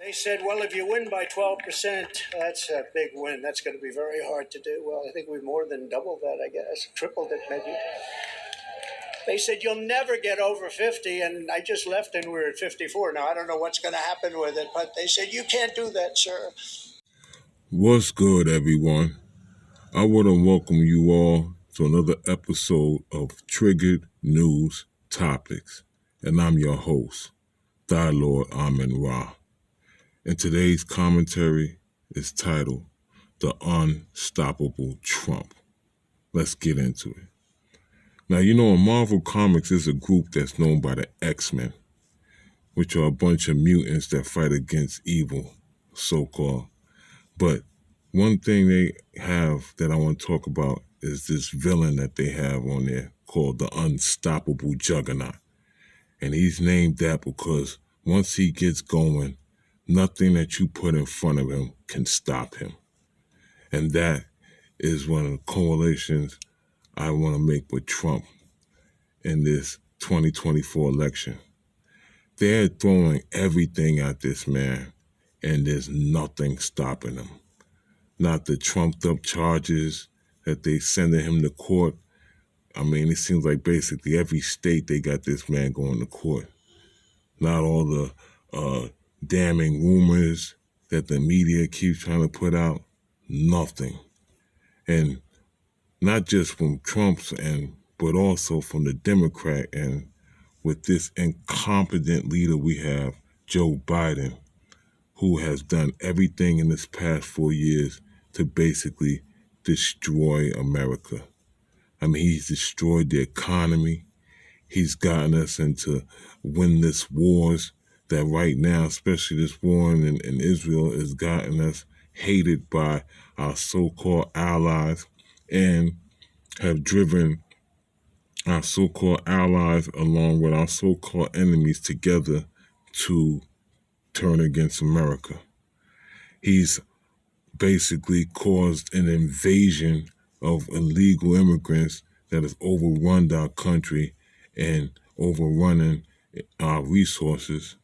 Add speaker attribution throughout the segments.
Speaker 1: They said, well, if you win by 12%, that's a big win. That's going to be very hard to do. Well, I think we've more than doubled that, I guess, tripled it maybe. They said, you'll never get over 50, and I just left and we're at 54. Now, I don't know what's going to happen with it, but they said, you can't do that, sir.
Speaker 2: What's good, everyone? I want to welcome you all to another episode of Triggered News Topics, and I'm your host, Thy Lord Amen Ra. And today's commentary is titled, The Unstoppable Trump. Let's get into it. Now, Marvel Comics is a group that's known by the X-Men, which are a bunch of mutants that fight against evil, so-called. But one thing they have that I want to talk about is this villain that they have on there called the Unstoppable Juggernaut. And he's named that because once he gets going, nothing that you put in front of him can stop him. And that is one of the correlations I want to make with Trump in this 2024 election. They're throwing everything at this man, and there's nothing stopping him. Not the trumped up charges that they sending him to court. I mean, it seems like basically every state they got this man going to court. Not all the damning rumors that the media keeps trying to put out. Nothing. And not just from Trump's end, but also from the Democrat end with this incompetent leader we have, Joe Biden, who has done everything in this past 4 years to basically destroy America. I mean, he's destroyed the economy. He's gotten us into winless wars that right now, especially this war in Israel, has gotten us hated by our so-called allies and have driven our so-called allies along with our so-called enemies together to turn against America. He's basically caused an invasion of illegal immigrants that has overrun our country and overrunning our resources.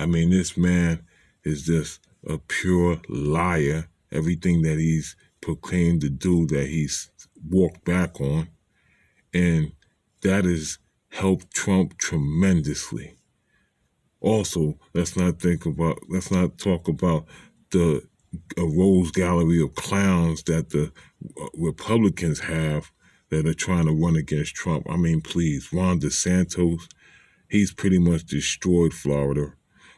Speaker 2: I mean, this man is just a pure liar. Everything that he's proclaimed to do, that he's walked back on. And that has helped Trump tremendously. Also, let's not talk about the rose gallery of clowns that the Republicans have that are trying to run against Trump. I mean, please, Ron DeSantis, he's pretty much destroyed Florida,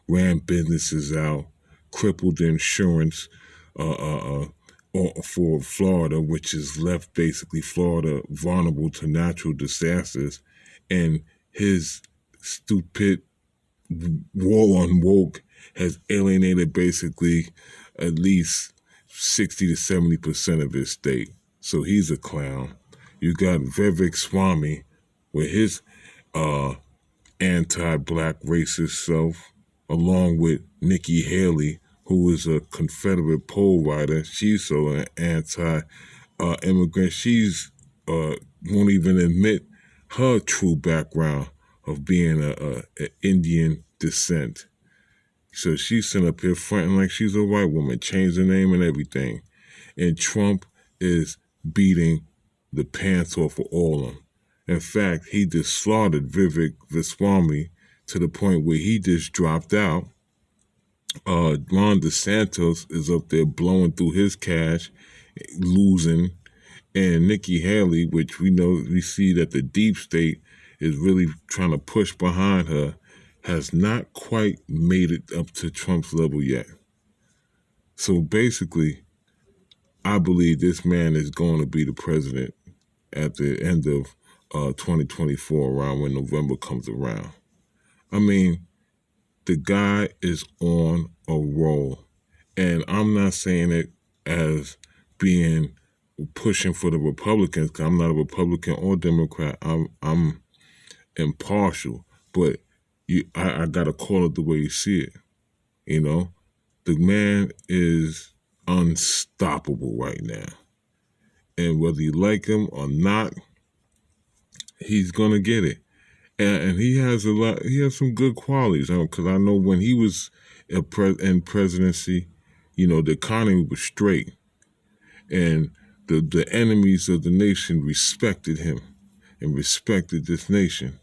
Speaker 2: ran businesses out, crippled insurance for Florida, which has left basically Florida vulnerable to natural disasters, and his stupid war on woke has alienated basically at least 60 to 70% of his state. So he's a clown. You got Vivek Swamy with his anti-black racist self, along with Nikki Haley, who is a Confederate poll writer. She's so anti-immigrant. She's won't even admit her true background of being a Indian descent. So she's sitting up here fronting like she's a white woman, changed her name and everything. And Trump is beating the pants off of all of them. In fact, he just slaughtered Vivek Ramaswamy to the point where he just dropped out. Ron DeSantis is up there blowing through his cash, losing. And Nikki Haley, which we see that the deep state is really trying to push behind her, has not quite made it up to Trump's level yet. So basically, I believe this man is going to be the president at the end of 2024, around when November comes around. I mean, the guy is on a roll. And I'm not saying it as being pushing for the Republicans, because I'm not a Republican or Democrat. I'm impartial. But I got to call it the way you see it. The man is unstoppable right now. And whether you like him or not, he's going to get it. And he has some good qualities. Because I know when he was and presidency, the economy was straight, and the enemies of the nation respected him and respected this nation.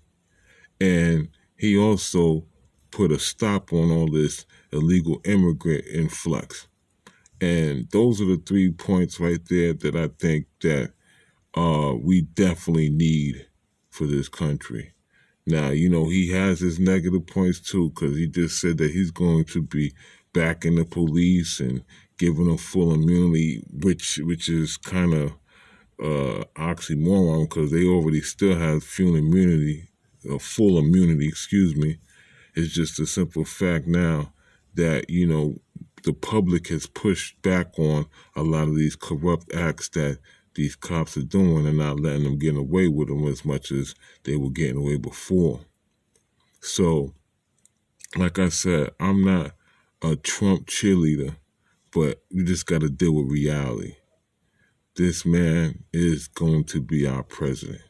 Speaker 2: And he also put a stop on all this illegal immigrant influx. And those are the 3 points right there that I think that we definitely need for this country. Now, he has his negative points too, because he just said that he's going to be backing the police and giving them full immunity, which is kind of oxymoron, because they already still have full immunity, excuse me. It's just a simple fact now that, the public has pushed back on a lot of these corrupt acts that these cops are doing and not letting them get away with them as much as they were getting away before. So, like I said, I'm not a Trump cheerleader, but we just got to deal with reality. This man is going to be our president,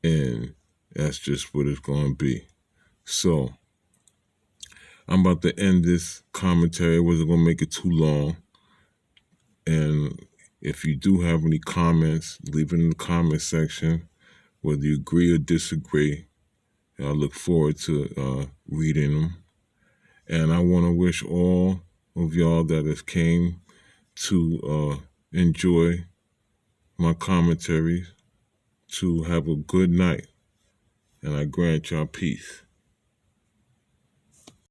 Speaker 2: and that's just what it's going to be. So, I'm about to end this commentary. I wasn't going to make it too long. And if you do have any comments, leave it in the comment section, whether you agree or disagree. I look forward to reading them. And I want to wish all of y'all that have came to enjoy my commentaries to have a good night. And I grant y'all peace.